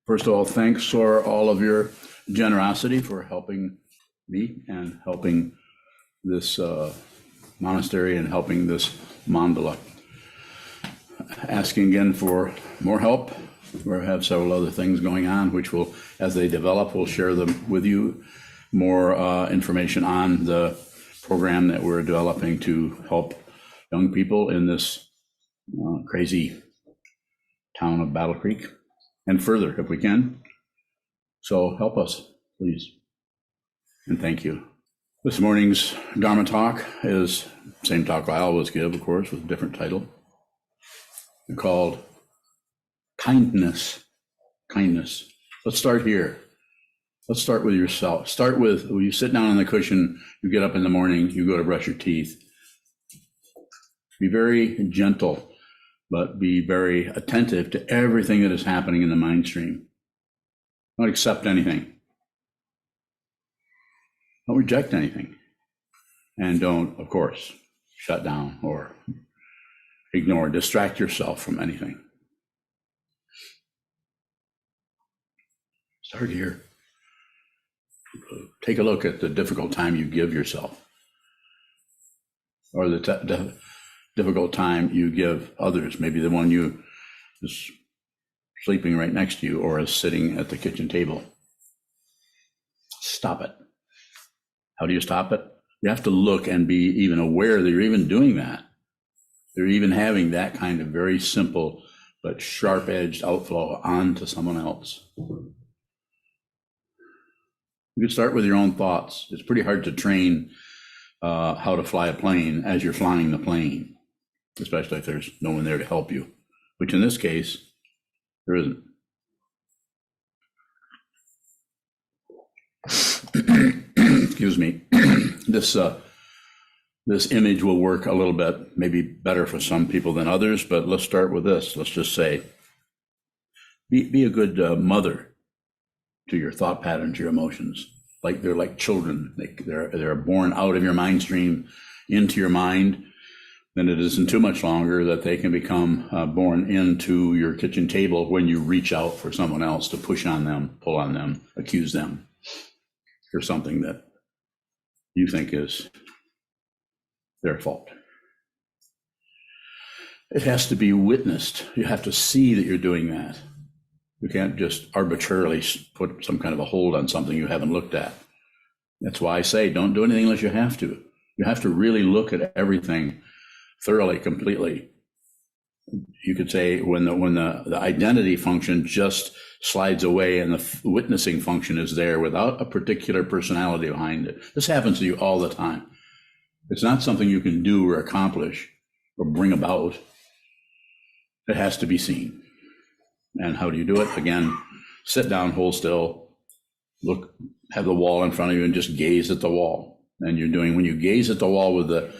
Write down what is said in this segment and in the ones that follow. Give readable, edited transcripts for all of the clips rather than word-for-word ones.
First of all, thanks for all of your generosity for helping me and helping this monastery and helping this mandala. Asking again for more help. We have several other things going on, which will, as they develop, we'll share them with you. More information on the program that we're developing to help young people in this crazy town of Battle Creek and further if we can. So help us, please. And thank you. This morning's Dharma talk is the same talk I always give, of course, with a different title, called Kindness. Kindness. Let's start here. Let's start with yourself. Start with, when you sit down on the cushion, you get up in the morning, you go to brush your teeth. Be very gentle, but be very attentive to everything that is happening in the mind stream. Don't accept anything. Don't reject anything. And don't, of course, shut down or ignore, distract yourself from anything. Start here. Take a look at the difficult time you give yourself, or the difficult time you give others. Maybe the one you is sleeping right next to you or is sitting at the kitchen table. Stop it. How do you stop it? You have to look and be even aware that you're even doing that. They're even having that kind of very simple but sharp-edged outflow onto someone else. You can start with your own thoughts. It's pretty hard to train how to fly a plane as you're flying the plane, especially if there's no one there to help you, which in this case, there isn't. Excuse me. This image will work a little bit, maybe better for some people than others, but let's start with this. Let's just say, be a good mother to your thought patterns, your emotions. Like they're like children. They're born out of your mind stream into your mind. Then it isn't too much longer that they can become born into your kitchen table when you reach out for someone else to push on them, pull on them, accuse them for something that you think is their fault. It has to be witnessed. You have to see that you're doing that. You can't just arbitrarily put some kind of a hold on something you haven't looked at. That's why I say don't do anything unless you have to. You have to really look at everything thoroughly, completely. You could say when the identity function just slides away and the witnessing function is there without a particular personality behind it. This happens to you all the time. It's not something you can do or accomplish or bring about. It has to be seen. And how do you do it? Again, sit down, hold still, look, have the wall in front of you and just gaze at the wall. And you're doing, when you gaze at the wall with the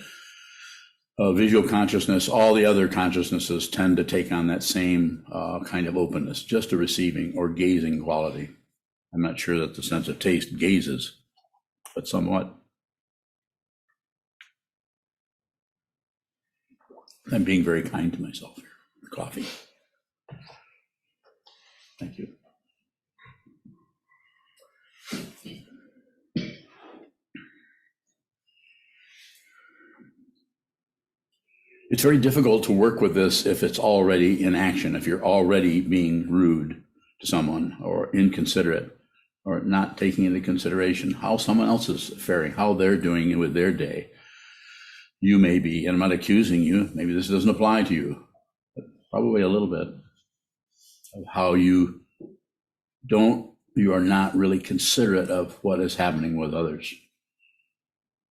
visual consciousness, all the other consciousnesses tend to take on that same kind of openness, just a receiving or gazing quality. I'm not sure that the sense of taste gazes, but somewhat. I'm being very kind to myself here. Coffee. Thank you. It's very difficult to work with this if it's already in action, if you're already being rude to someone or inconsiderate or not taking into consideration how someone else is faring, how they're doing it with their day. You may be, and I'm not accusing you, maybe this doesn't apply to you, but probably a little bit of how you are not really considerate of what is happening with others.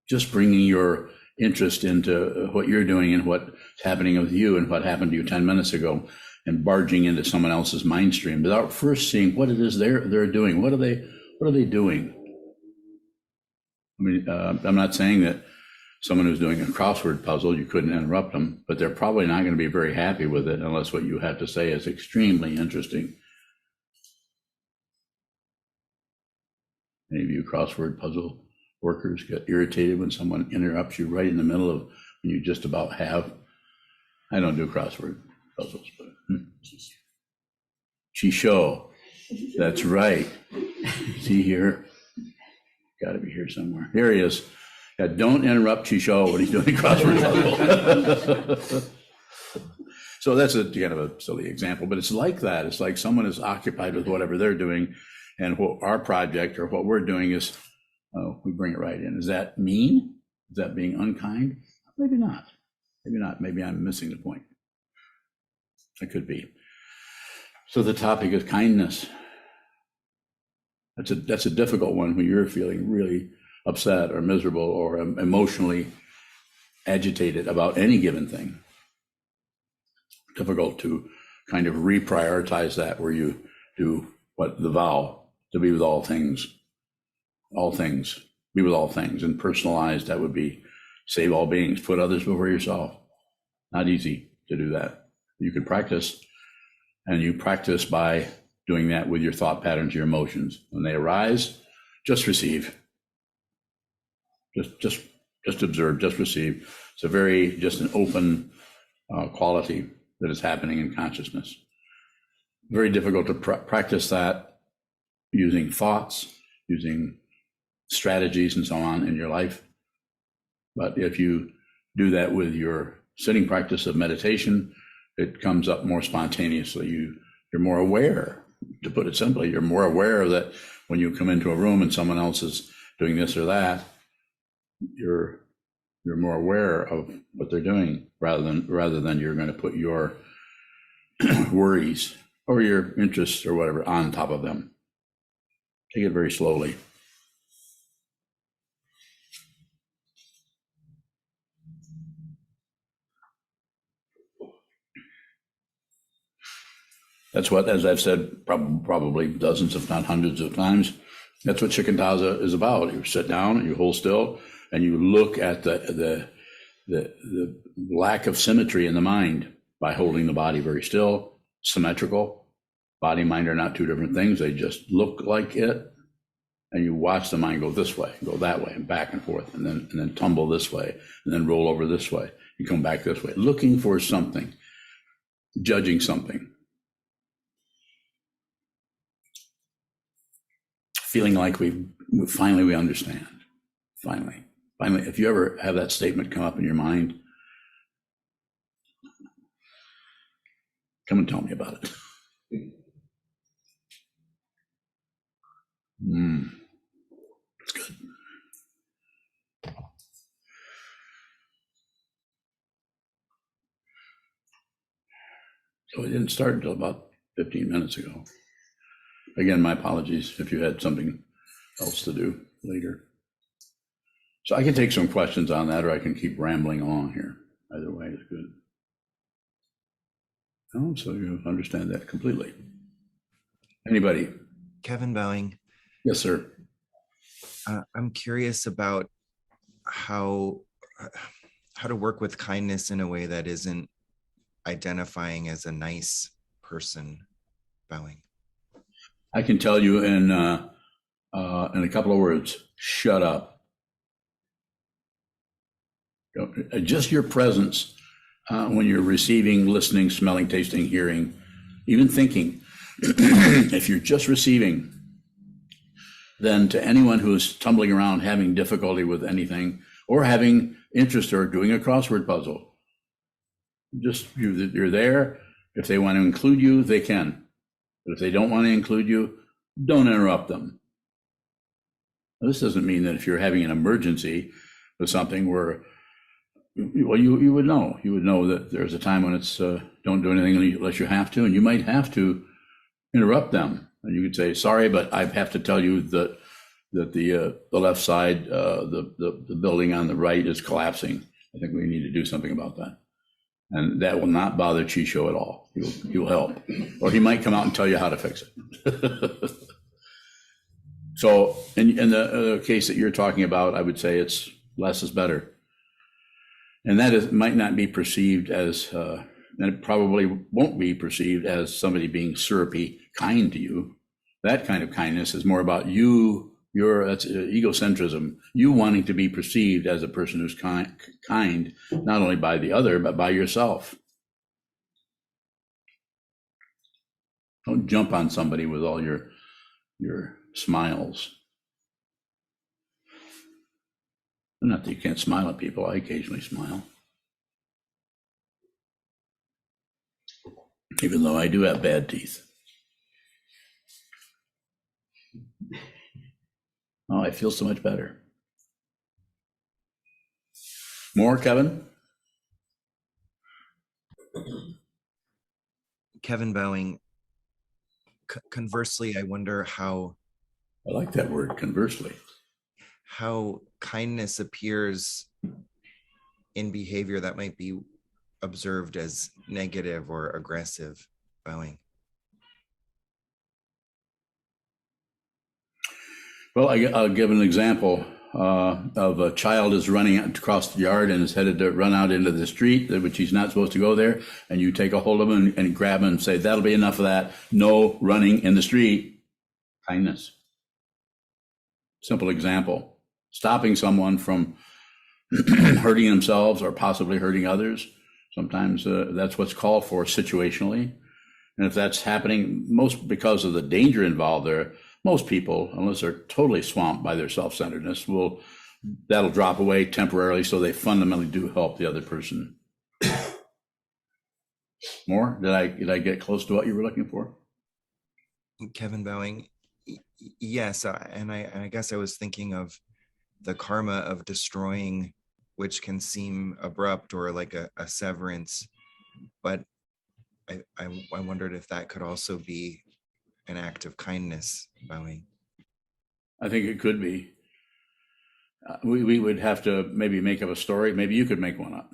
Just bringing your interest into what you're doing and what's happening with you and what happened to you 10 minutes ago and barging into someone else's mind stream without first seeing what it is they're doing. What are they doing? I mean, I'm not saying that someone who's doing a crossword puzzle, you couldn't interrupt them, but they're probably not going to be very happy with it unless what you have to say is extremely interesting. Any of you crossword puzzle workers get irritated when someone interrupts you right in the middle of when you just about have? I don't do crossword puzzles, but Chisho. That's right. See here? Got to be here somewhere. Here he is. Yeah, don't interrupt Chisho when he's doing a crossword puzzle. So that's a kind of a silly example, but it's like that. It's like someone is occupied with whatever they're doing, and what our project or what we're doing is, oh, we bring it right in. Is that mean? Is that being unkind? Maybe not. Maybe not. Maybe I'm missing the point. It could be. So the topic is kindness. That's a difficult one when you're feeling really upset or miserable or emotionally agitated about any given thing. Difficult to kind of reprioritize that, where you do what the vow to be with all things, be with all things, and personalized. That would be save all beings, put others before yourself. Not easy to do that. You can practice, and you practice by doing that with your thought patterns, your emotions. When they arise, just receive. Just observe, just receive. It's a very, just an open quality that is happening in consciousness. Very difficult to practice that using thoughts, using strategies and so on in your life. But if you do that with your sitting practice of meditation, it comes up more spontaneously. You're more aware, to put it simply. You're more aware that when you come into a room and someone else is doing this or that, you're more aware of what they're doing, rather than you're going to put your worries or your interests or whatever on top of them. Take it very slowly. That's what, as I've said probably dozens, if not hundreds of times, that's what Shikantaza is about. You sit down and you hold still, and you look at the lack of symmetry in the mind by holding the body very still, symmetrical. Body and mind are not two different things. They just look like it. And you watch the mind go this way, go that way, and back and forth, and then tumble this way, and then roll over this way. You come back this way, looking for something, judging something, feeling like we finally understand. Finally, if you ever have that statement come up in your mind, come and tell me about it. That's good. So it didn't start until about 15 minutes ago. Again, my apologies if you had something else to do later. So I can take some questions on that, or I can keep rambling along here. Either way is good. Oh, so you understand that completely. Anybody? Kevin Bowing. Yes, sir. I'm curious about how to work with kindness in a way that isn't identifying as a nice person. Bowing. I can tell you in a couple of words: shut up. Just your presence when you're receiving, listening, smelling, tasting, hearing, even thinking. If you're just receiving, then to anyone who is tumbling around having difficulty with anything, or having interest or doing a crossword puzzle, just you're there. If they want to include you, they can. But if they don't want to include you, don't interrupt them. Now, this doesn't mean that if you're having an emergency with something where, well, you would know. You would know that there's a time when it's don't do anything unless you have to, and you might have to interrupt them. And you could say, sorry, but I have to tell you that the left side, the building on the right is collapsing. I think we need to do something about that. And that will not bother Chisho at all. He will help. Or he might come out and tell you how to fix it. So in the case that you're talking about, I would say it's less is better. And that might not be perceived as, and it probably won't be perceived as somebody being syrupy kind to you. That kind of kindness is more about you, that's egocentrism, you wanting to be perceived as a person who's kind, not only by the other, but by yourself. Don't jump on somebody with all your your smiles. Not that you can't smile at people. I occasionally smile. Even though I do have bad teeth. Oh, I feel so much better. More, Kevin? Kevin Bowing, conversely, I wonder how I like that word, conversely. kindness appears in behavior that might be observed as negative or aggressive. Bowing. Well, I'll give an example of a child is running across the yard and is headed to run out into the street, which he's not supposed to go there. And you take a hold of him and grab him and say, that'll be enough of that. No running in the street. Kindness. Simple example. Stopping someone from hurting themselves or possibly hurting others. Sometimes that's what's called for situationally. And if that's happening, most because of the danger involved there, most people, unless they're totally swamped by their self-centeredness, that'll drop away temporarily, so they fundamentally do help the other person. More? Did I get close to what you were looking for? Kevin Bowing, yes, and I guess I was thinking of the karma of destroying, which can seem abrupt or like a severance, but I wondered if that could also be an act of kindness, Bowing. I think it could be. We would have to maybe make up a story. Maybe you could make one up,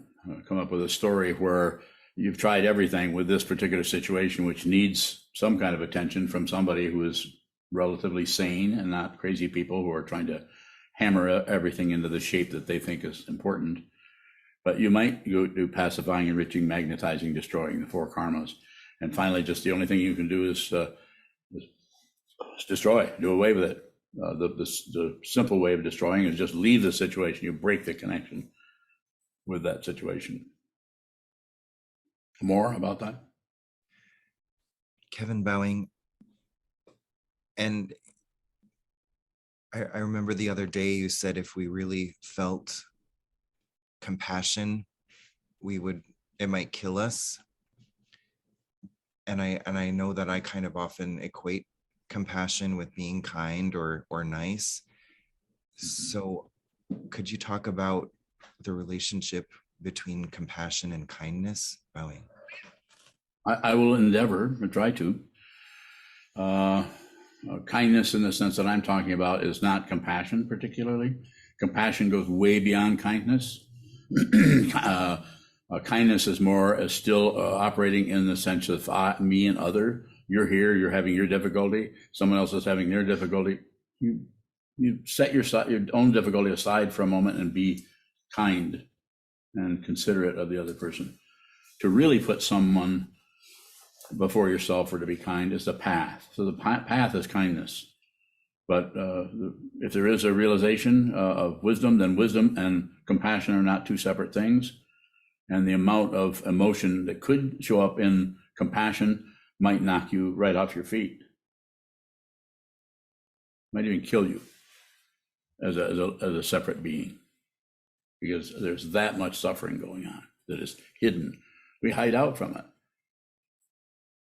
come up with a story where you've tried everything with this particular situation, which needs some kind of attention from somebody who is relatively sane and not crazy people who are trying to hammer everything into the shape that they think is important. But you might go do pacifying, enriching, magnetizing, destroying, the four karmas. And finally, just the only thing you can do is destroy, do away with it. The simple way of destroying is just leave the situation. You break the connection with that situation. More about that? Kevin Bowing, and I remember the other day you said if we really felt compassion, it might kill us. And I know that I kind of often equate compassion with being kind or nice. So could you talk about the relationship between compassion and kindness, Bowing? I will endeavor or try to. Kindness in the sense that I'm talking about is not compassion particularly. Compassion goes way beyond kindness. Kindness is still operating in the sense of me and other. You're here, you're having your difficulty, someone else is having their difficulty. You set your own difficulty aside for a moment and be kind and considerate of the other person. To really put someone before yourself or to be kind is the path. So the path is kindness. But if there is a realization of wisdom, then wisdom and compassion are not two separate things. And the amount of emotion that could show up in compassion might knock you right off your feet. Might even kill you as a separate being, because there's that much suffering going on that is hidden. We hide out from it.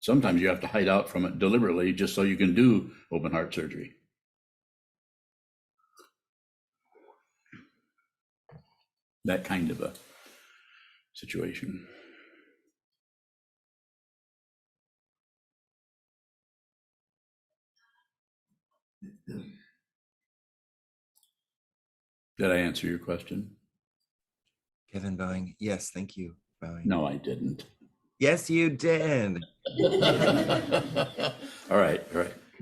Sometimes you have to hide out from it deliberately just so you can do open heart surgery. That kind of a situation. Did I answer your question? Kevin Bowing, yes, thank you, Bowing. No, I didn't. Yes, you did. All right.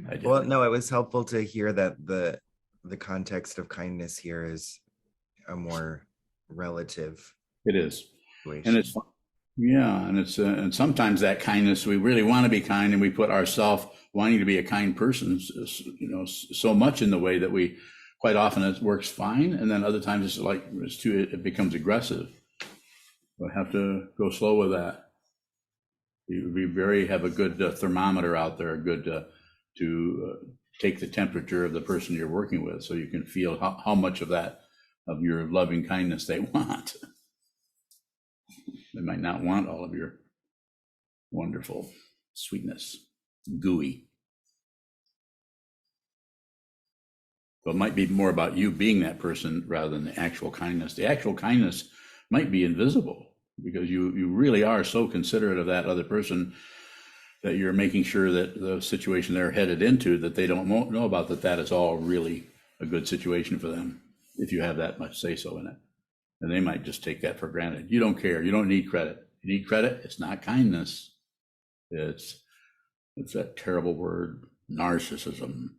I did. Well, no, it was helpful to hear that the context of kindness here is a more relative. It is, situation. And and sometimes that kindness, we really want to be kind, and we put ourselves wanting to be a kind person, so much in the way that we quite often it works fine, and then other times it becomes aggressive. We'll have to go slow with that. We have a good thermometer out there, good to take the temperature of the person you're working with so you can feel how much of that, of your loving kindness they want. They might not want all of your wonderful sweetness, gooey. So it might be more about you being that person rather than the actual kindness. The actual kindness might be invisible because you really are so considerate of that other person that you're making sure that the situation they're headed into, that they don't know about, that is all really a good situation for them, if you have that much say-so in it. And they might just take that for granted. You don't care. You don't need credit. You need credit. It's not kindness. It's that terrible word, narcissism.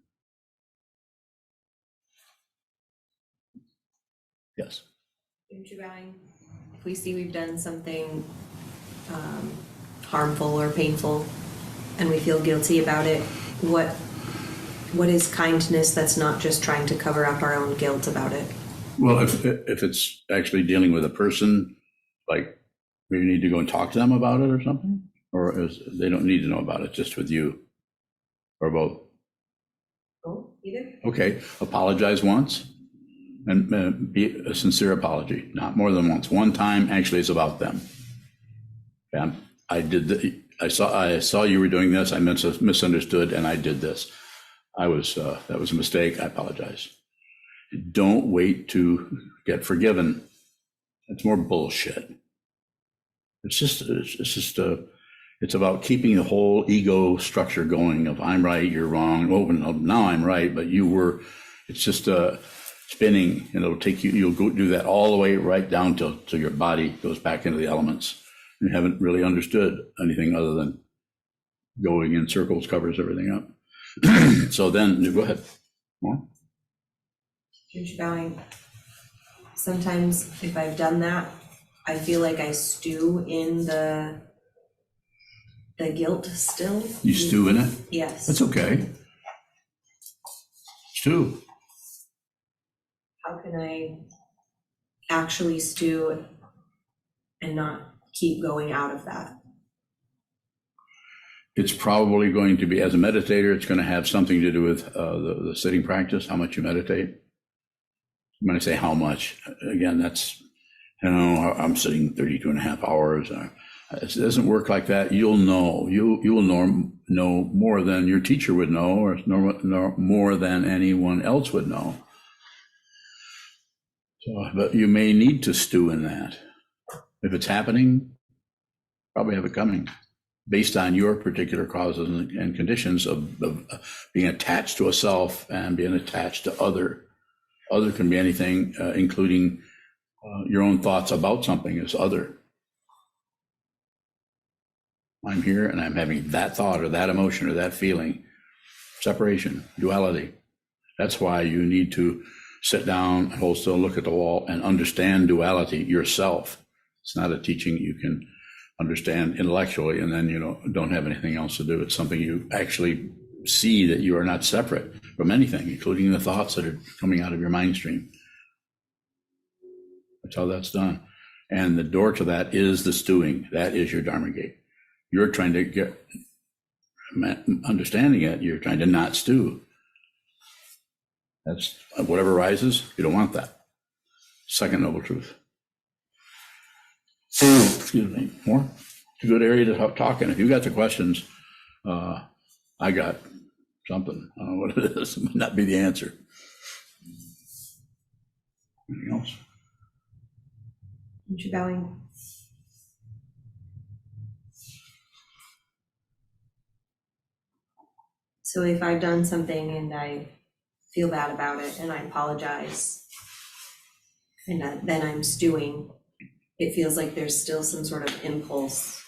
Yes. If we see we've done something harmful or painful and we feel guilty about it, what is kindness that's not just trying to cover up our own guilt about it? Well, if it's actually dealing with a person, like maybe you need to go and talk to them about it or something, or they don't need to know about it, just with you, or both. Oh, either. Okay, apologize once, and be a sincere apology, not more than once. One time, actually, it's about them. Yeah, I saw you were doing this. I misunderstood, and I did this. That was a mistake. I apologize. Don't wait to get forgiven. It's more bullshit. It's about keeping the whole ego structure going of I'm right, you're wrong. Oh, now I'm right, but you were. It's just spinning, and it'll take you. You'll go do that all the way right down till your body goes back into the elements. You haven't really understood anything other than going in circles covers everything up. So then, go ahead. More. Bowing. Sometimes if I've done that, I feel like I stew in the guilt still. You stew in it? Yes. That's okay. Stew. How can I actually stew and not keep going out of that? It's probably going to be, as a meditator, it's going to have something to do with the sitting practice, how much you meditate. When I say how much, again, that's, I'm sitting 32 and a half hours. It doesn't work like that. You'll know. You will know more than your teacher would know, or more than anyone else would know. So, but you may need to stew in that. If it's happening, probably have it coming, based on your particular causes and conditions of being attached to a self and being attached to other. Other can be anything, including your own thoughts about something is other. I'm here and I'm having that thought or that emotion or that feeling. Separation, duality. That's why you need to sit down, hold still, look at the wall, and understand duality yourself. It's not a teaching you can understand intellectually and then don't have anything else to do. It's something you actually see, that you are not separate from anything, including the thoughts that are coming out of your mind stream. That's how that's done. And the door to that is the stewing. That is your Dharma gate. You're trying to get, understanding it, you're trying to not stew. That's whatever rises, you don't want that. Second noble truth. Excuse me, more? It's a good area to talk in. If you got the questions, I got something. I don't know what it is. It might not be the answer. Anything else? Aren't you bowing? So if I've done something and I feel bad about it and I apologize and then I'm stewing, it feels like there's still some sort of impulse.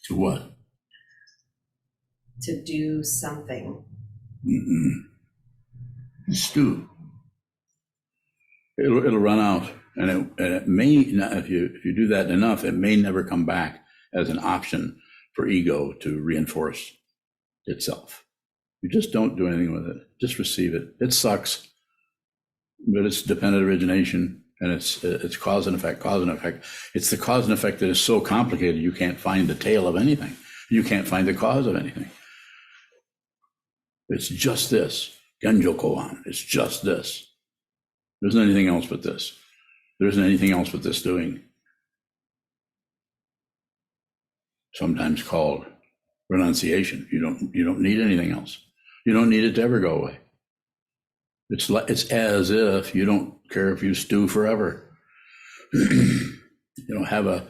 To what? To do something. Stew. It'll run out, and it may not, if you do that enough, it may never come back as an option for ego to reinforce itself. You just don't do anything with it. Just receive it. It sucks, but it's dependent origination, and it's cause and effect, cause and effect. It's the cause and effect that is so complicated you can't find the tail of anything. You can't find the cause of anything. It's just this. Genjo koan. It's just this. There isn't anything else but this. There isn't anything else but this doing. Sometimes called renunciation. You don't need anything else. You don't need it to ever go away. It's as if you don't care if you stew forever. You don't have a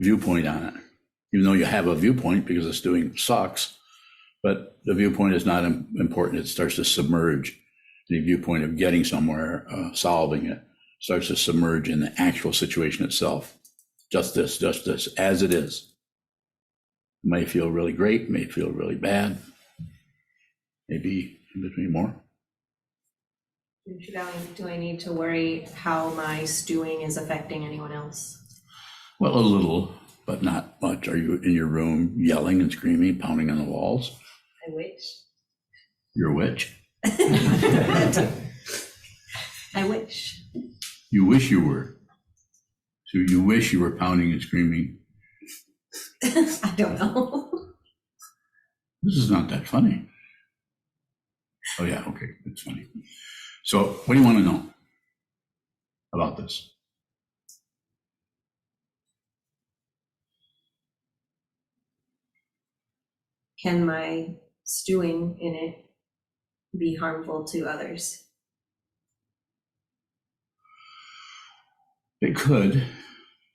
viewpoint on it, even though you have a viewpoint because the stewing sucks. But the viewpoint is not important. It starts to submerge. The viewpoint of getting somewhere, solving it, starts to submerge in the actual situation itself. Just this, as it is. It may feel really great, may feel really bad, maybe in between more. Do I need to worry how my stewing is affecting anyone else? Well, a little, but not much. Are you in your room yelling and screaming, pounding on the walls? I wish. You're a witch? I wish. You wish you were. So you wish you were pounding and screaming. I don't know. This is not that funny. Oh yeah, okay, it's funny. So what do you want to know about this? Can my stewing in it be harmful to others? It could,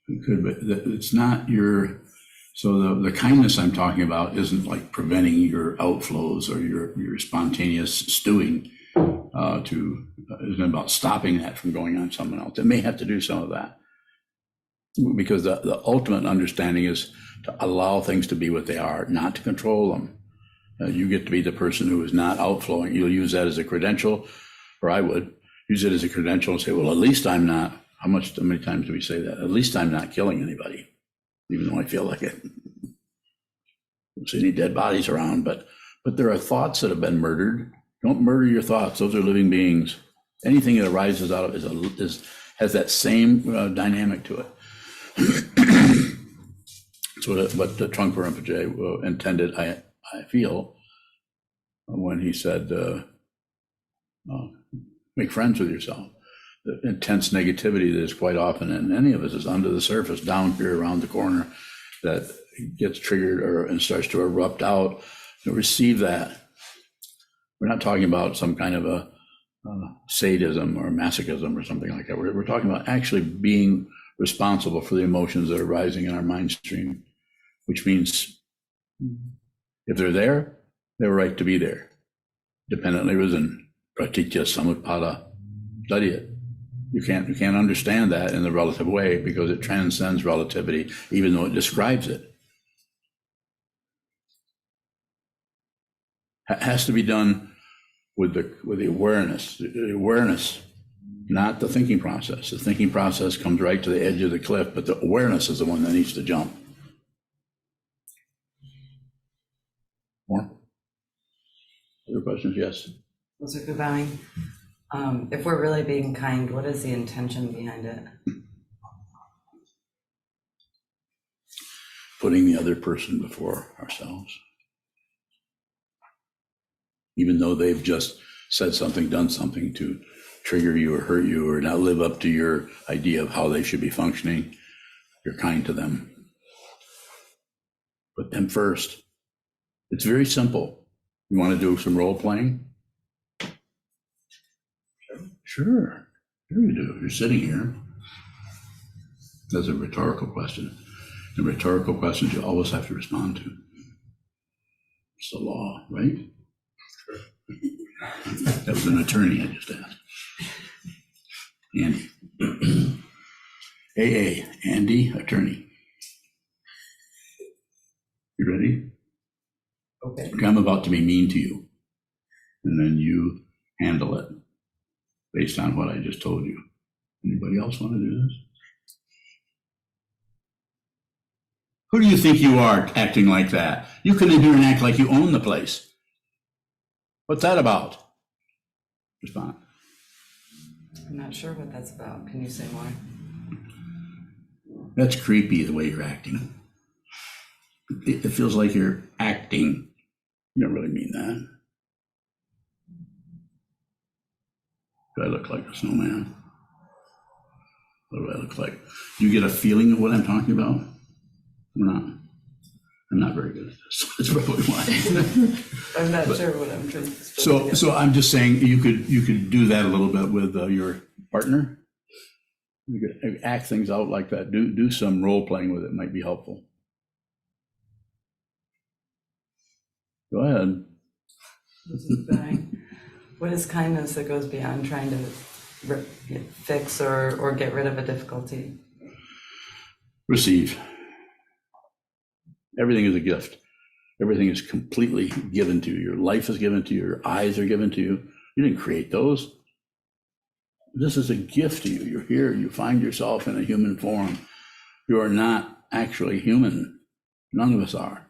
but it's not your, so the kindness I'm talking about isn't like preventing your outflows or your spontaneous stewing isn't about stopping that from going on someone else. It may have to do some of that because the ultimate understanding is to allow things to be what they are, not to control them. You get to be the person who is not outflowing. You'll use that as a credential, or I would use it as a credential and say, well, at least I'm not. How many times do we say that? At least I'm not killing anybody, even though I feel like it. Don't see any dead bodies around, but there are thoughts that have been murdered. Don't murder your thoughts. Those are living beings. Anything that arises out of it has that same dynamic to it. So what the Trungpa Rinpoche intended, I feel, when he said, make friends with yourself. The intense negativity that is quite often in any of us is under the surface, down here around the corner, that gets triggered and starts to erupt out. To receive that. We're not talking about some kind of a sadism or masochism or something like that. We're talking about actually being responsible for the emotions that are rising in our mind stream, which means if they're there, they're right to be there. Dependently risen, pratitya samutpada, study it. You can't understand that in the relative way because it transcends relativity, even though it describes it. It has to be done with the awareness. The awareness, not the thinking process. The thinking process comes right to the edge of the cliff, but the awareness is the one that needs to jump. More? Other questions? Yes. Those are good, bowing. If we're really being kind, what is the intention behind it? Putting the other person before ourselves. Even though they've just said something, done something to trigger you or hurt you or not live up to your idea of how they should be functioning, you're kind to them. Put them first. It's very simple. You want to do some role playing? Sure you do. You're sitting here. That's a rhetorical question. And rhetorical questions you always have to respond to. It's the law, right? That was an attorney I just asked. Andy. AA, Andy, attorney. You ready? Okay. I'm about to be mean to you. And then you handle it based on what I just told you. Anybody else want to do this? Who do you think you are acting like that? You come in here and act like you own the place. What's that about? Respond. I'm not sure what that's about. Can you say more? That's creepy the way you're acting. It feels like you're acting. You don't really mean that. Do I look like a snowman? What do I look like? Do you get a feeling of what I'm talking about? I'm not very good at this. That's probably why. I'm not sure what I'm trying to. So I'm just saying you could do that a little bit with your partner. You could act things out like that. Do some role playing with it. Might be helpful. Go ahead. This is fine. What is kindness that goes beyond trying to fix or get rid of a difficulty? Receive. Everything is a gift. Everything is completely given to you. Your life is given to you. Your eyes are given to you. You didn't create those. This is a gift to you. You're here. You find yourself in a human form. You are not actually human. None of us are.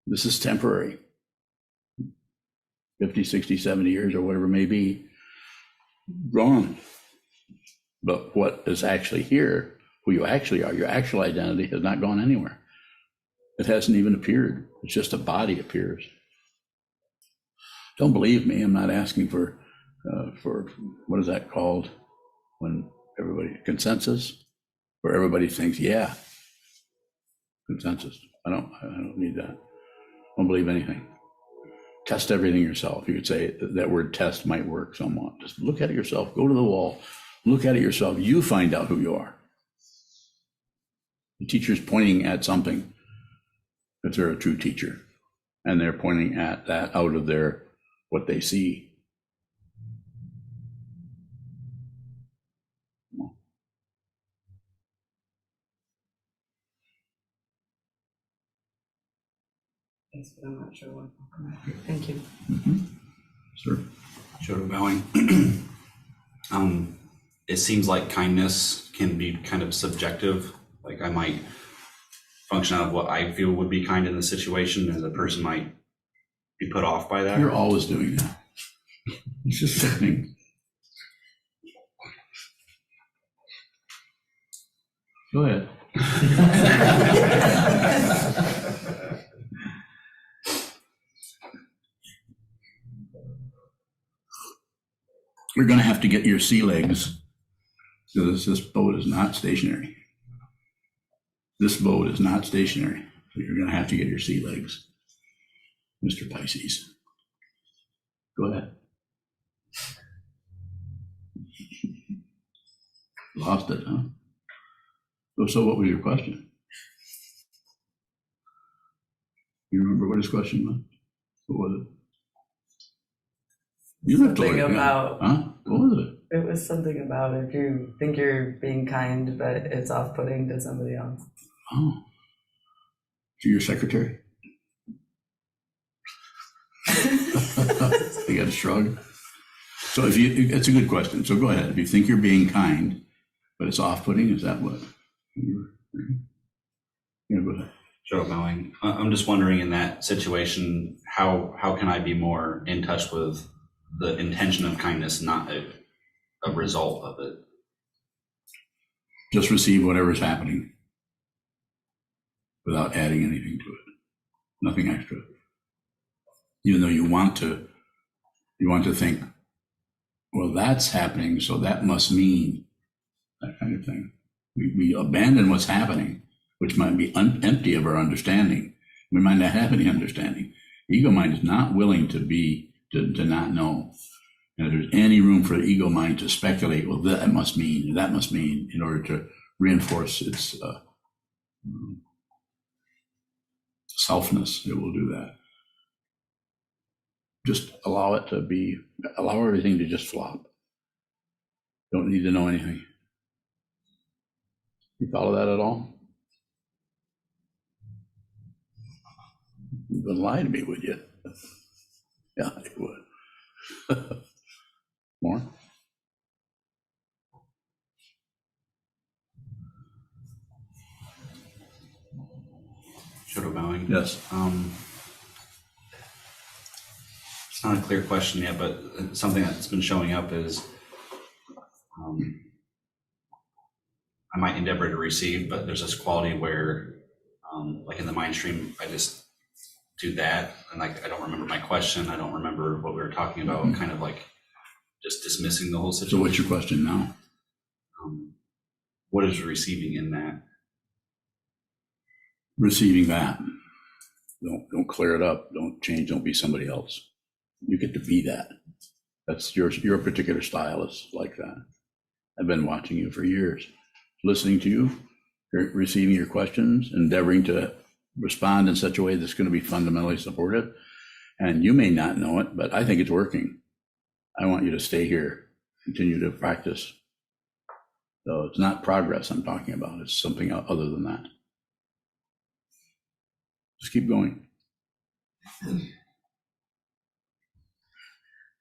This is temporary. 50, 60, 70 years or whatever it may be. Gone. But what is actually here, who you actually are, your actual identity has not gone anywhere. It hasn't even appeared. It's just a body appears. Don't believe me. I'm not asking for what is that called when everybody, consensus, where everybody thinks, yeah, consensus. I don't need that. Don't believe anything. Test everything yourself. You could say that word test might work somewhat. Just look at it yourself. Go to the wall. Look at it yourself. You find out who you are. The teacher's pointing at something if they're a true teacher, and they're pointing at that out of their what they see. Thanks, but I'm not sure what. Thank you. Sir. Shoto bowing. It seems like kindness can be kind of subjective. Like I might function out of what I feel would be kind in the situation, and the person might be put off by that. You're always doing that. It's just sickening. Go ahead. We're going to have to get your sea legs because this boat is not stationary. This boat is not stationary. So you're going to have to get your sea legs, Mr. Pisces. Go ahead. Lost it, huh? So what was your question? You remember what his question was? What was it? You don't have to Something look it up. about, Huh? What was it? it was something about if you think you're being kind, but it's off-putting to somebody else. Oh. To your secretary? You got to shrug. So it's a good question. So go ahead. If you think you're being kind, but it's off-putting, is that what? Yeah, go ahead. Shoto bowing. I'm just wondering in that situation, how can I be more in touch with the intention of kindness, not a result of it? Just receive whatever's happening without adding anything to it. Nothing extra. Even though you want to think, well, that's happening, so that must mean that kind of thing. We abandon what's happening, which might be empty of our understanding. We might not have any understanding. The ego mind is not willing to not know. And if there's any room for the ego mind to speculate, well, that must mean, in order to reinforce its selfness, it will do that. Just allow everything to just flop. Don't need to know anything. You follow that at all? You wouldn't lie to me, would you? Yeah, I would. More? Shoto bowing. Yes. It's not a clear question yet, but something that's been showing up is I might endeavor to receive, but there's this quality where, like in the mind stream, I just do that, and like I don't remember my question, I don't remember what we were talking about, kind of like just dismissing the whole So situation. what's your question now? What is receiving in that? Receiving that. Don't clear it up. Don't change. Don't be somebody else. You get to be that. That's your particular style is like that. I've been watching you for years, listening to you, receiving your questions, endeavoring to respond in such a way that's going to be fundamentally supportive. And you may not know it, but I think it's working. I want you to stay here, continue to practice. So it's not progress I'm talking about. It's something other than that. Just keep going.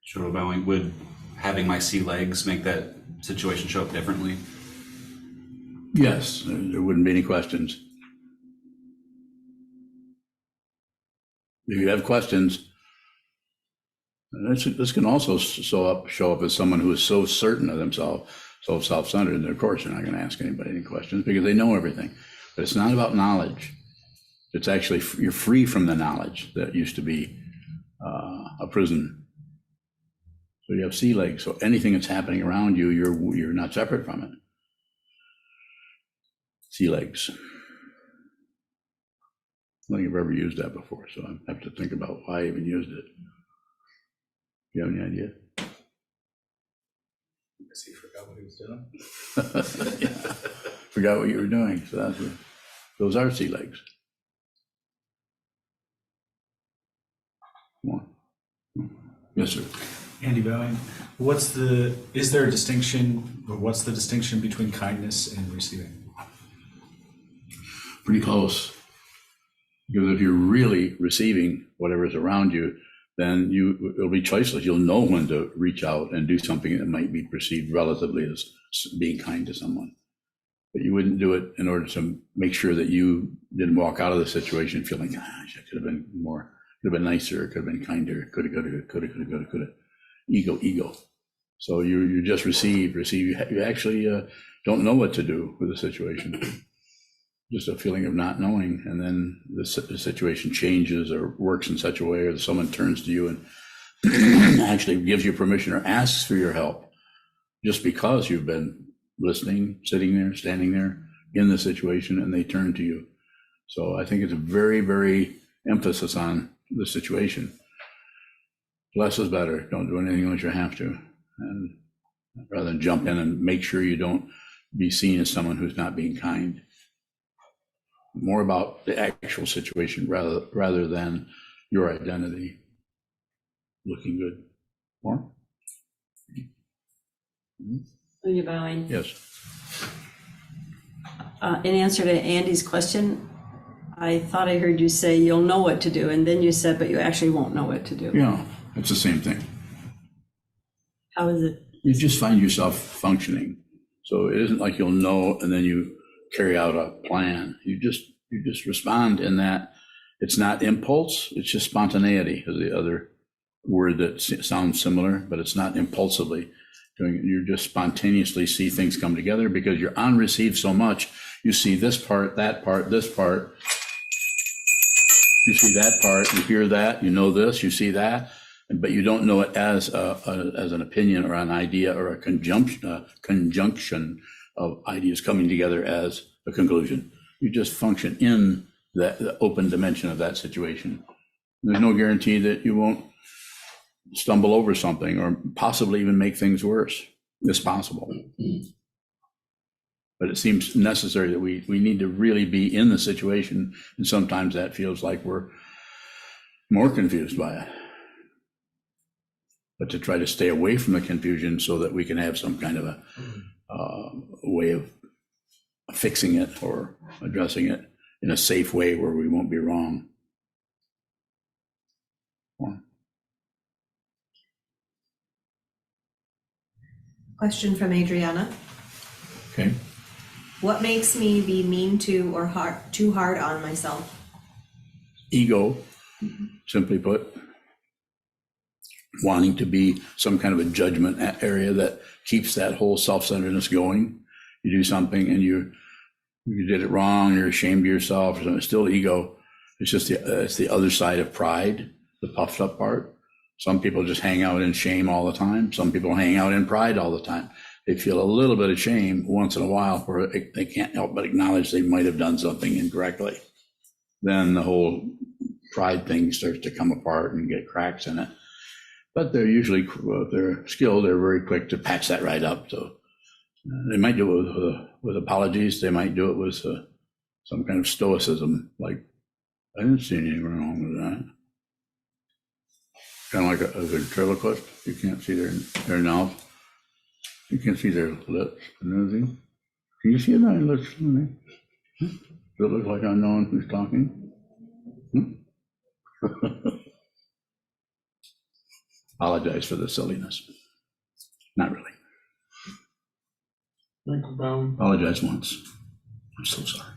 Shoulder bowing, would having my sea legs make that situation show up differently? Yes, there wouldn't be any questions. If you have questions, this can also show up as someone who is so certain of themselves, so self-centered, and of course they're not going to ask anybody any questions because they know everything. But it's not about knowledge. It's actually, you're free from the knowledge that used to be a prison. So you have sea legs, so anything that's happening around you, you're not separate from it. Sea legs. I don't think I've ever used that before, so I have to think about why I even used it. Do you have any idea? Because he forgot what he was doing. Yeah. Forgot what you were doing, so that's what, those are sea legs. Come on. Yes, sir. Andy Bowing, is there a distinction, or what's the distinction between kindness and receiving? Pretty close. Because if you're really receiving whatever's around you, then it'll be choiceless. You'll know when to reach out and do something that might be perceived relatively as being kind to someone. But you wouldn't do it in order to make sure that you didn't walk out of the situation feeling, gosh, I could have been more, could have been nicer, could have been kinder, could have. Ego. So you just receive. You actually don't know what to do with the situation. Just a feeling of not knowing, and then the situation changes or works in such a way, or someone turns to you and actually gives you permission or asks for your help, just because you've been listening, sitting there, standing there in the situation, and they turn to you. So I think it's a very, very emphasis on the situation. Less is better. Don't do anything unless you have to, and rather than jump in and make sure you don't be seen as someone who's not being kind. More about the actual situation rather than your identity. Looking good. More? Are you bowing? Yes. In answer to Andy's question, I thought I heard you say you'll know what to do, and then you said, but you actually won't know what to do. Yeah, it's the same thing. How is it? You just find yourself functioning. So it isn't like you'll know and then you carry out a plan. You just respond in that it's not impulse, it's just spontaneity is the other word that sounds similar, but it's not impulsively doing it. You just spontaneously see things come together because you're on receive so much. You see this part, that part, this part. You see that part, you hear that, you know this, you see that, but you don't know it as an opinion or an idea or a conjunction of ideas coming together as a conclusion. You just function in the open dimension of that situation. There's no guarantee that you won't stumble over something or possibly even make things worse. It's possible. But it seems necessary that we need to really be in the situation, and sometimes that feels like we're more confused by it. But to try to stay away from the confusion so that we can have some kind of a way of fixing it or addressing it in a safe way where we won't be wrong. Question from Adriana. Okay. What makes me be mean to or too hard on myself? Ego, simply put. Wanting to be some kind of a judgment area that keeps that whole self-centeredness going. You do something and you did it wrong, you're ashamed of yourself, or something. It's still ego. It's just it's the other side of pride, the puffed up part. Some people just hang out in shame all the time. Some people hang out in pride all the time. They feel a little bit of shame once in a while where they can't help but acknowledge they might have done something incorrectly. Then the whole pride thing starts to come apart and get cracks in it. But they're usually, if they're skilled, they're very quick to patch that right up. So they might do it with apologies. They might do it with some kind of stoicism, like, I didn't see anything wrong with that. Kind of like a ventriloquist. You can't see their mouth. You can't see their lips and everything. Can you see their lips? Does it look like I know who's talking? Apologize for the silliness. Not really. Michael Brown, Apologize once. I'm so sorry.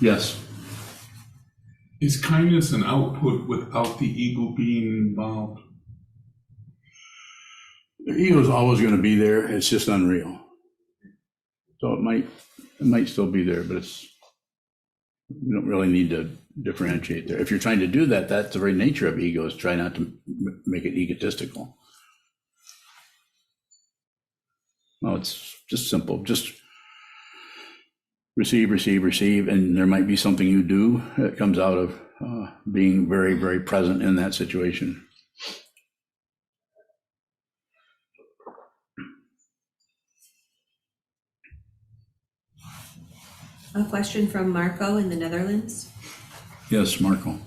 Yes. is kindness an output without the ego being involved? The ego is always going to be there. It's just unreal. So it might still be there, but you don't really need to differentiate there. If you're trying to do that, that's the very nature of ego, is try not to make it egotistical. No, it's just simple. Just receive, receive, receive, and there might be something you do that comes out of being very, very present in that situation. A question from Marco in the Netherlands. Yes, Marco.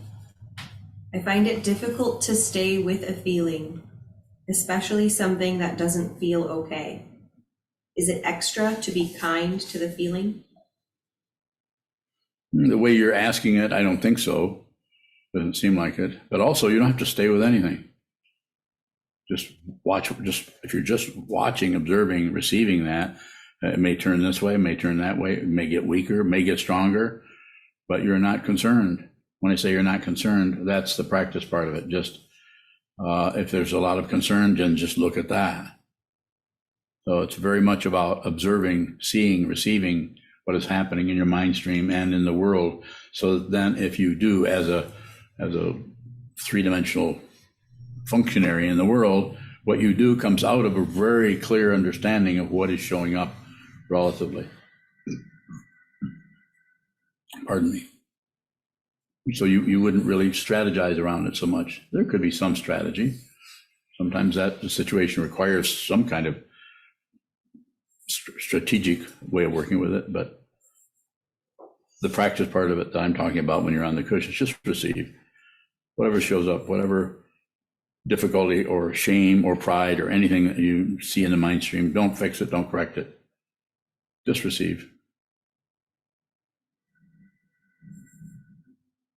I find it difficult to stay with a feeling, especially something that doesn't feel okay. Is it extra to be kind to the feeling? The way you're asking it, I don't think so. Doesn't seem like it. But also, you don't have to stay with anything. Just watch. If you're just watching, observing, receiving that, it may turn this way, it may turn that way, it may get weaker, it may get stronger, but you're not concerned. When I say you're not concerned, that's the practice part of it. Just if there's a lot of concern, then just look at that. So it's very much about observing, seeing, receiving what is happening in your mind stream and in the world. So then if you do, as a three-dimensional functionary in the world, what you do comes out of a very clear understanding of what is showing up relatively. Pardon me. So you wouldn't really strategize around it so much. There could be some strategy. Sometimes that the situation requires some kind of strategic way of working with it, but the practice part of it that I'm talking about when you're on the cushion, just receive whatever shows up, whatever difficulty or shame or pride or anything that you see in the mind stream. Don't fix it, don't correct it. Just receive.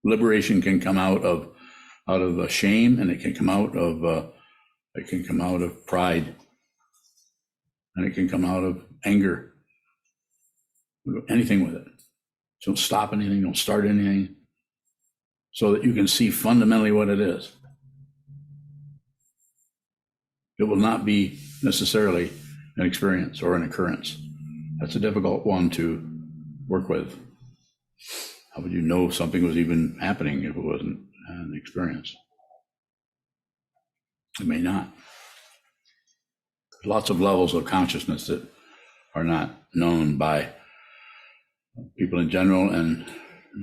Liberation can come out of a shame, and it can come out of pride, and it can come out of anger. Anything with it. Don't stop anything, don't start anything, so that you can see fundamentally what it is. It will not be necessarily an experience or an occurrence. That's a difficult one to work with. How would you know something was even happening if it wasn't an experience? It may not. There's lots of levels of consciousness that are not known by people in general and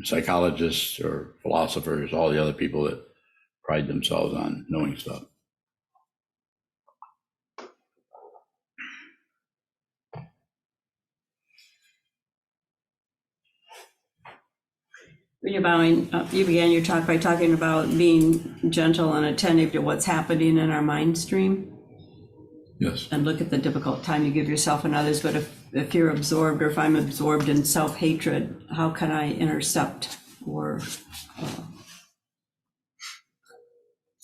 psychologists or philosophers, all the other people that pride themselves on knowing stuff. You're bowing. You began your talk by talking about being gentle and attentive to what's happening in our mind stream. Yes. And look at the difficult time you give yourself and others. But if you're absorbed, or if I'm absorbed in self-hatred, how can I intercept or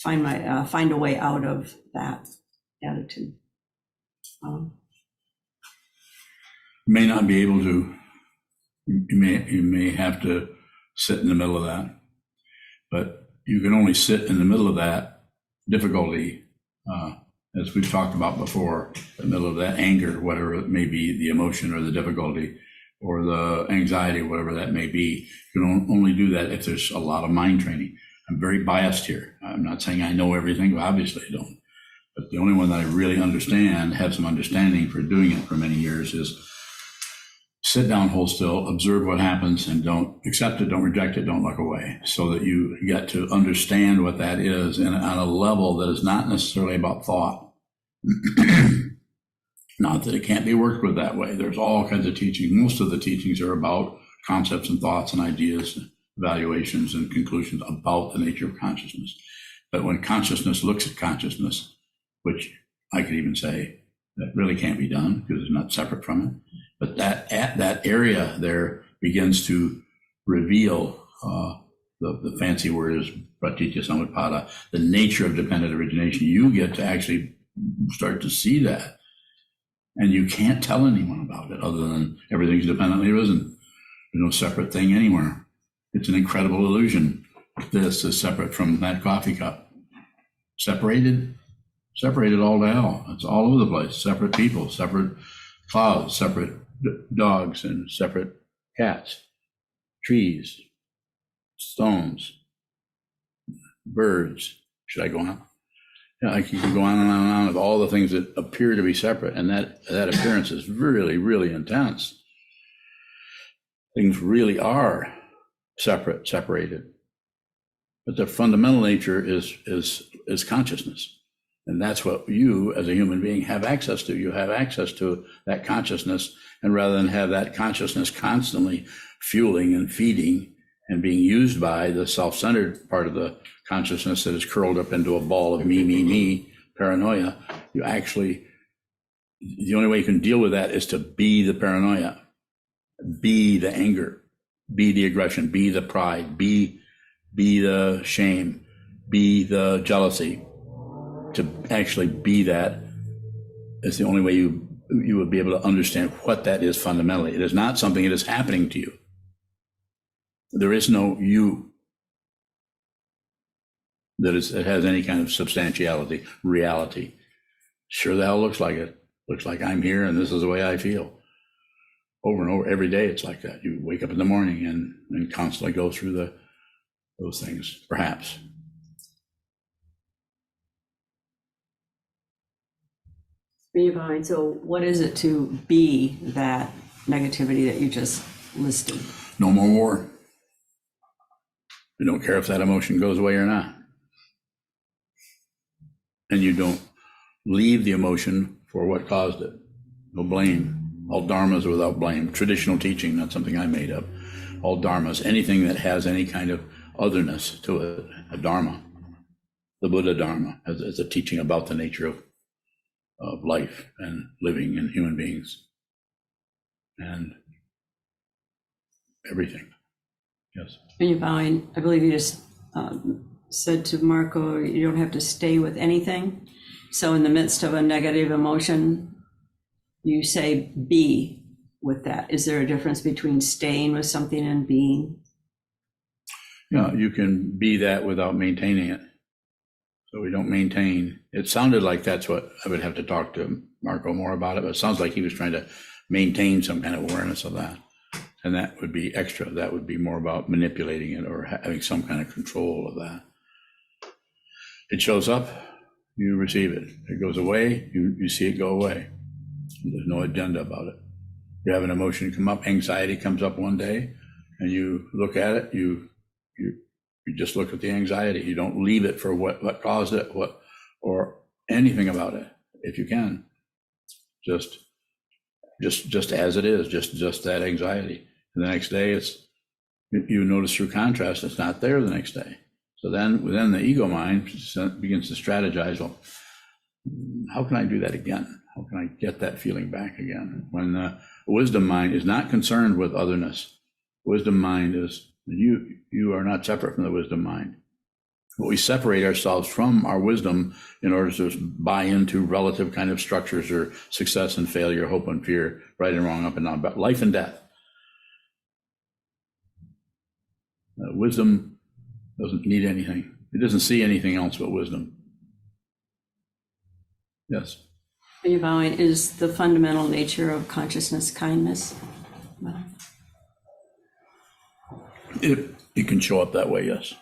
find a way out of that attitude? You may not be able to. You may have to sit in the middle of that, but you can only sit in the middle of that difficulty, as we've talked about before, the middle of that anger, whatever it may be, the emotion or the difficulty or the anxiety, whatever that may be. You can only do that if there's a lot of mind training. I'm very biased here. I'm not saying I know everything, obviously I don't. But the only one that I really understand, have some understanding for doing it for many years, is sit down, hold still, observe what happens, and don't accept it, don't reject it, don't look away, so that you get to understand what that is and on a level that is not necessarily about thought. Not that it can't be worked with that way. There's all kinds of teachings. Most of the teachings are about concepts and thoughts and ideas, evaluations and conclusions about the nature of consciousness. But when consciousness looks at consciousness, which I could even say that really can't be done because it's not separate from it, but that area there begins to reveal, the fancy word is pratitya samutpada, the nature of dependent origination. You get to actually start to see that. And you can't tell anyone about it other than everything's dependently arisen. There's no separate thing anywhere. It's an incredible illusion. This is separate from that coffee cup. Separated all to hell. It's all over the place. Separate people, separate clouds, separate dogs and separate cats, trees, stones, birds. Should I go on? Yeah, I can go on and on and on of all the things that appear to be separate, and that appearance is really, really intense. Things really are separated, but their fundamental nature is consciousness, and that's what you, as a human being, have access to. You have access to that consciousness, and rather than have that consciousness constantly fueling and feeding and being used by the self-centered part of the consciousness that is curled up into a ball of me, paranoia, you actually, the only way you can deal with that is to be the paranoia, be the anger, be the aggression, be the pride, be the shame, be the jealousy. To actually be that is the only way you would be able to understand what that is fundamentally. It is not something that is happening to you. There is no you that has any kind of substantiality, reality. Sure the hell looks like it. Looks like I'm here and this is the way I feel. Over and over, every day it's like that. You wake up in the morning and constantly go through those things, perhaps. So what is it to be that negativity that you just listed? No more war. You don't care if that emotion goes away or not. And you don't leave the emotion for what caused it. No blame. All dharmas are without blame. Traditional teaching, not something I made up. All dharmas, anything that has any kind of otherness to it, a dharma. The Buddha Dharma is a teaching about the nature of life and living and human beings and everything. Yes. When you're bowing, I believe you just said to Marco, you don't have to stay with anything. So in the midst of a negative emotion, you say be with that. Is there a difference between staying with something and being? Yeah, you can be that without maintaining it. So we don't maintain. It sounded like that's what I would have to talk to Marco more about it, but it sounds like he was trying to maintain some kind of awareness of that. And that would be extra. That would be more about manipulating it or having some kind of control of that. It shows up, you receive it. It goes away, you see it go away. There's no agenda about it. You have an emotion come up, anxiety comes up one day, and you look at it, you just look at the anxiety. You don't leave it for what caused it, or anything about it, if you can. Just as it is, just that anxiety. And the next day, you notice through contrast, it's not there the next day. So then the ego mind begins to strategize, well, how can I do that again? How can I get that feeling back again? When the wisdom mind is not concerned with otherness, wisdom mind is, you are not separate from the wisdom mind. But we separate ourselves from our wisdom in order to buy into relative kind of structures or success and failure, hope and fear, right and wrong, up and down, but life and death. Wisdom doesn't need anything. It doesn't see anything else but wisdom. Yes. Are you bowing? Is the fundamental nature of consciousness kindness? It can show up that way, yes.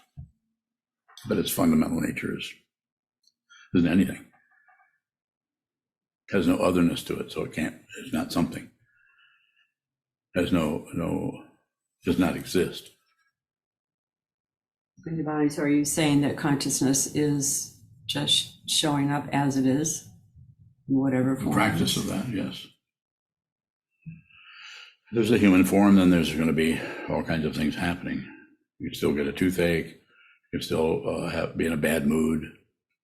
but its fundamental nature isn't anything. Has no otherness to it, so it's not something. Has does not exist. So are you saying that consciousness is just showing up as it is, in whatever The form? practice of that, yes. If there's a human form, then there's going to be all kinds of things happening. You can still get a toothache. You can still be in a bad mood,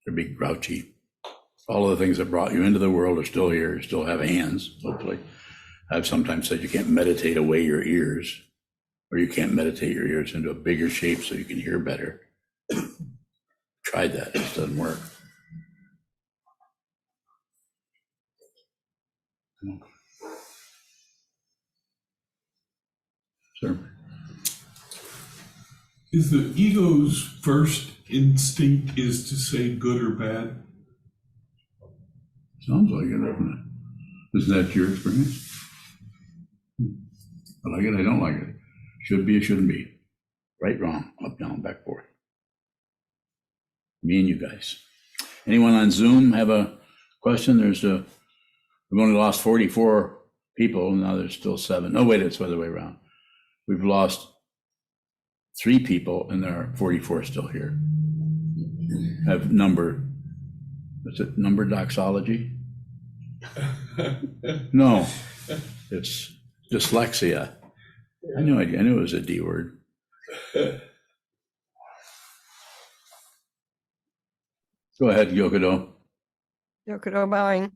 or be grouchy. All of the things that brought you into the world are still here. You still have hands, hopefully. I've sometimes said you can't meditate away your ears, or you can't meditate your ears into a bigger shape so you can hear better. Tried that, it just doesn't work. Sure. Is the ego's first instinct is to say good or bad? Sounds like it, doesn't it? Isn't that your experience? I like it, I don't like it. Should be, it shouldn't be. Right, wrong, up, down, back, forth. Me and you guys. Anyone on Zoom have a question? We've only lost 44 people, now there's still 7. No, wait, it's the other way around. We've lost 3 people and there are 44 still here. Have number, is it number doxology? No, it's dyslexia. I knew it was a D word. Go ahead, Yokodo. Yokodo bowing.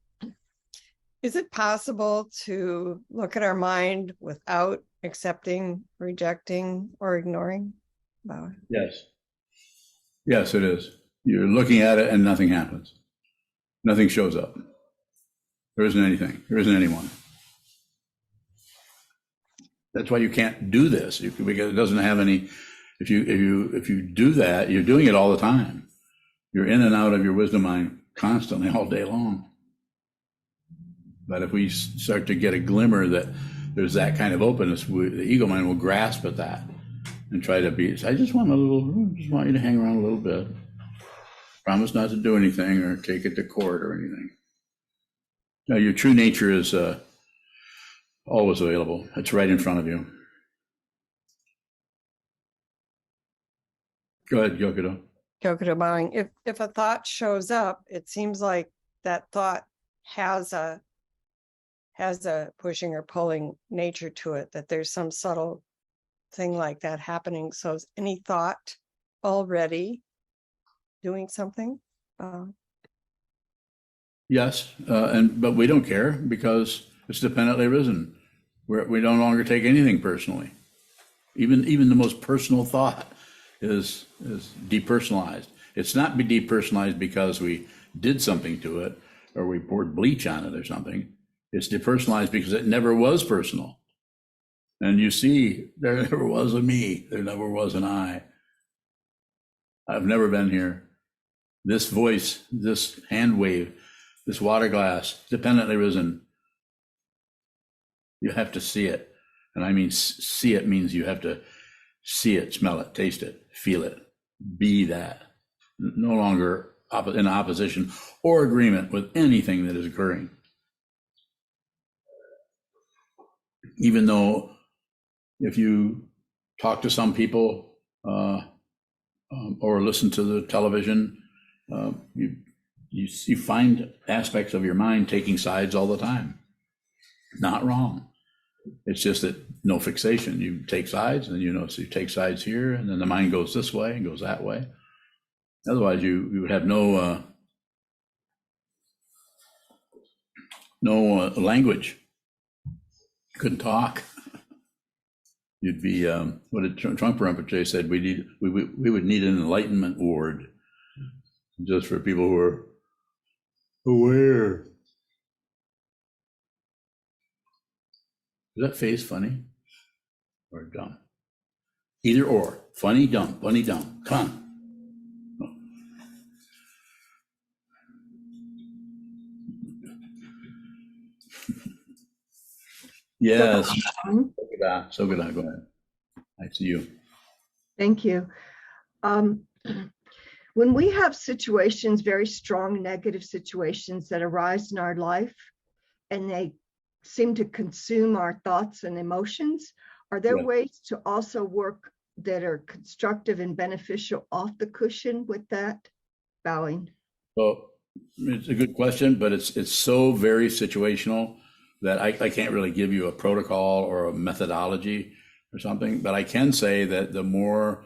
Is it possible to look at our mind without accepting, rejecting, or ignoring? Bowing. Yes. Yes, it is. You're looking at it and nothing happens. Nothing shows up. There isn't anything. There isn't anyone. That's why you can't do this, because it doesn't have any. If you do that, you're doing it all the time. You're in and out of your wisdom mind constantly all day long. But if we start to get a glimmer that there's that kind of openness, the ego mind will grasp at that and try to be. I just want you to hang around a little bit. Promise not to do anything or take it to court or anything. Now, your true nature is always available. It's right in front of you. Go ahead, Yokodo. Yokodo bowing. If a thought shows up, it seems like that thought has a pushing or pulling nature to it, that there's some subtle thing like that happening. So is any thought already doing something? Yes, but we don't care because it's dependently arisen. We no longer take anything personally. Even the most personal thought is depersonalized. It's not depersonalized because we did something to it or we poured bleach on it or something. It's depersonalized because it never was personal. And you see, there never was a me. There never was an I. I've never been here. This voice, this hand wave, this water glass, dependently risen. You have to see it. And I mean, see it means you have to see it, smell it, taste it, feel it, be that. No longer in opposition or agreement with anything that is occurring. Even though if you talk to some people or listen to the television, you find aspects of your mind taking sides all the time. Not wrong. It's just that no fixation. You take sides, and so you take sides here, and then the mind goes this way and goes that way. Otherwise, you would have no language. You couldn't talk. You'd be what did Trump Rinpoche said? We would need an enlightenment ward, just for people who are aware. Is that face funny or dumb? Either or. Funny, dumb, funny, dumb. Come on. Yes. So good. Go ahead. I see you. Thank you. When we have situations, very strong negative situations that arise in our life, and they seem to consume our thoughts and emotions, are there Yeah. ways to also work that are constructive and beneficial off the cushion with that? Bowing. So it's a good question, but it's so very situational that I can't really give you a protocol or a methodology or something. But I can say that the more,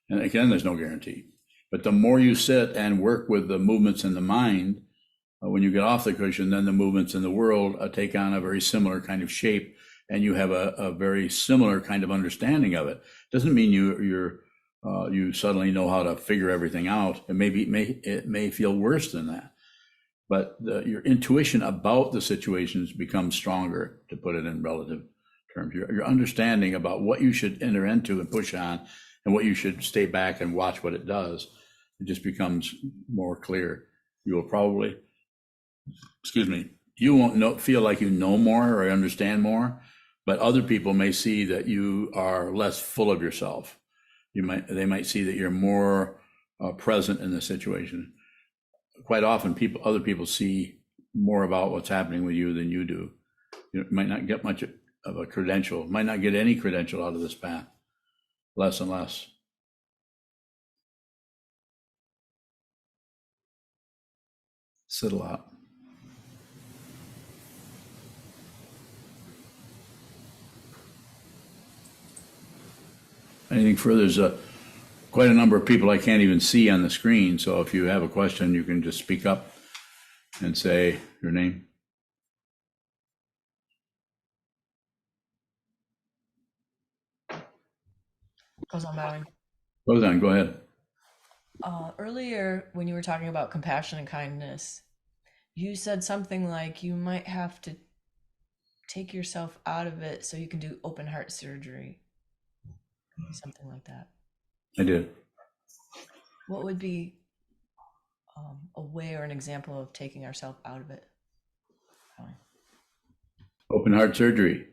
and again, there's no guarantee, but the more you sit and work with the movements in the mind, when you get off the cushion, then the movements in the world take on a very similar kind of shape, and you have a very similar kind of understanding of it. Doesn't mean you suddenly know how to figure everything out. It may feel worse than that, but your intuition about the situations becomes stronger, to put it in relative terms. Your understanding about what you should enter into and push on, and what you should stay back and watch what it does, it just becomes more clear. You will probably, you won't feel like you know more or understand more, but other people may see that you are less full of yourself. They might see that you're more present in the situation. Quite often, other people see more about what's happening with you than you do. You might not get much of a credential, might not get any credential out of this path, less and less. Sit a lot. Anything further? There's quite a number of people I can't even see on the screen. So if you have a question, you can just speak up and say your name. Sokuzan bowing. Sokuzan, go ahead. Earlier, when you were talking about compassion and kindness, you said something like you might have to take yourself out of it so you can do open heart surgery. Something like that. I did. What would be a way or an example of taking ourselves out of it? Open heart surgery.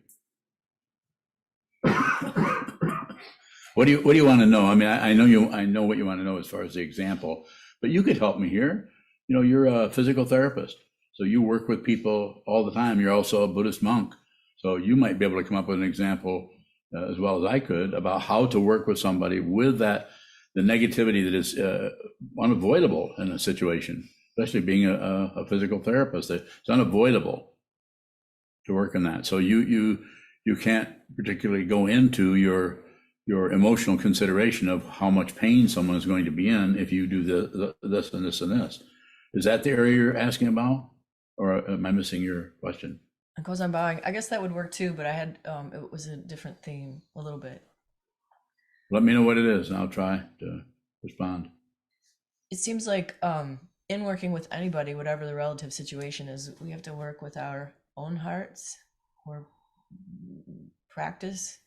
What do you want to know? I mean, I know what you want to know as far as the example, but you could help me here. You know, you're a physical therapist, so you work with people all the time. You're also a Buddhist monk, so you might be able to come up with an example as well as I could about how to work with somebody with the negativity that is unavoidable in a situation, especially being a physical therapist. It's unavoidable to work in that. So you can't particularly go into your emotional consideration of how much pain someone is going to be in if you do this and this and this. Is that the area you're asking about, or am I missing your question? Sokuzan bowing. I guess that would work too, but I had it was a different theme a little bit. Let me know what it is, and I'll try to respond. It seems like in working with anybody, whatever the relative situation is, we have to work with our own hearts or practice.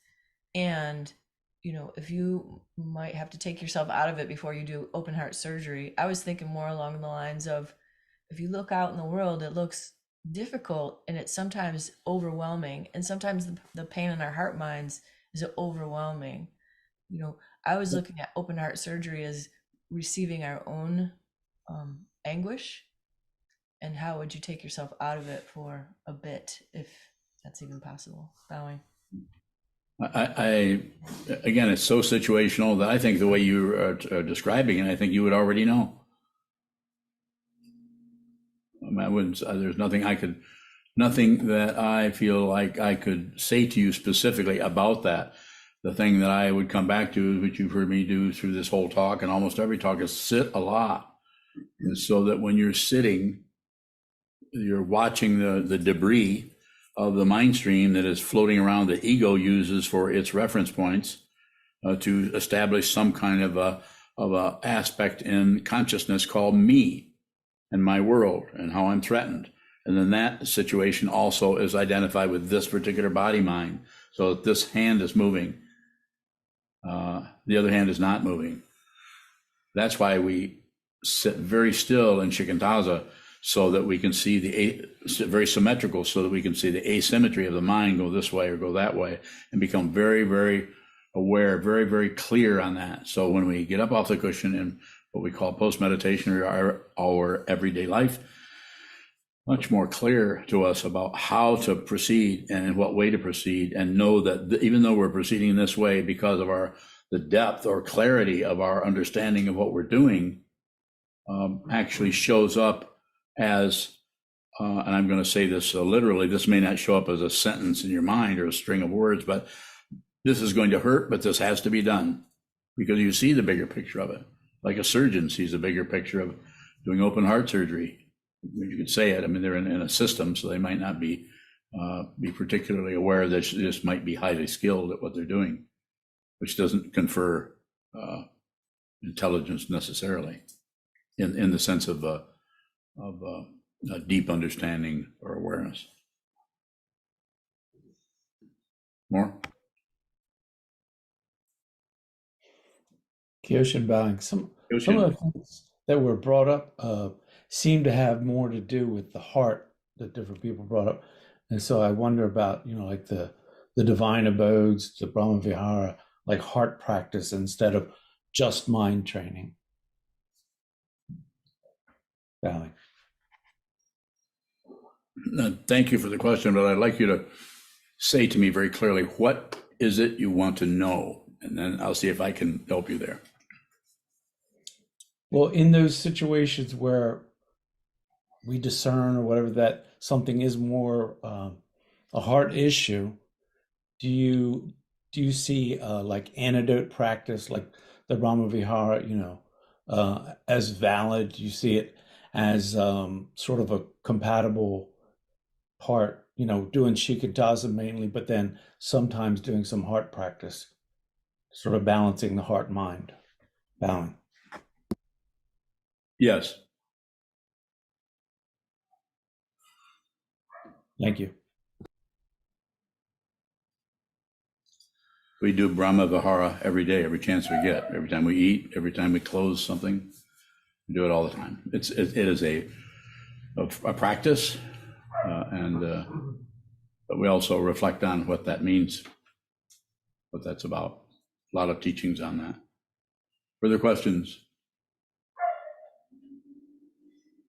And, you know, if you might have to take yourself out of it before you do open heart surgery, I was thinking more along the lines of, if you look out in the world, it looks difficult and it's sometimes overwhelming. And sometimes the pain in our heart minds is overwhelming. You know, I was looking at open heart surgery as receiving our own anguish. And how would you take yourself out of it for a bit, if that's even possible? Bowing. I again, it's so situational that I think the way you are describing it, I think you would already know. I wouldn't. There's nothing that I feel like I could say to you specifically about that. The thing that I would come back to, which you've heard me do through this whole talk and almost every talk, is sit a lot. And so that when you're sitting, you're watching the debris of the mind stream that is floating around, the ego uses for its reference points to establish some kind of a aspect in consciousness called me and my world and how I'm threatened. And then that situation also is identified with this particular body mind. So that this hand is moving, the other hand is not moving. That's why we sit very still in Shikantaza, so that we can see very symmetrical, so that we can see the asymmetry of the mind go this way or go that way, and become very, very aware, very, very clear on that. So when we get up off the cushion and what we call post-meditation or our everyday life, much more clear to us about how to proceed and in what way to proceed, and know that even though we're proceeding this way because of the depth or clarity of our understanding of what we're doing, actually shows up as, and I'm going to say this literally, this may not show up as a sentence in your mind or a string of words, but this is going to hurt, but this has to be done, because you see the bigger picture of it. Like a surgeon sees the bigger picture of doing open heart surgery. You could say it. I mean, they're in a system, so they might not be particularly aware that they just might be highly skilled at what they're doing, which doesn't confer intelligence necessarily in the sense of a deep understanding or awareness. More? Kyoshin bowing. Some of the things that were brought up seem to have more to do with the heart that different people brought up. And so I wonder about, like the divine abodes, the Brahma Vihara, like heart practice instead of just mind training. Bowing. Thank you for the question, but I'd like you to say to me very clearly, what is it you want to know? And then I'll see if I can help you there. Well, in those situations where we discern or whatever that something is more a heart issue, do you see like antidote practice, like the Brahma Vihara, as valid? Do you see it as sort of a compatible part, doing Shikadasa mainly, but then sometimes doing some heart practice, sort of balancing the heart mind? Bowing. Yes. Thank you. We do Brahma Vihara every day, every chance we get, every time we eat, every time we close something. We do it all the time. It is a practice, but we also reflect on what that means, what that's about. A lot of teachings on that. Further questions?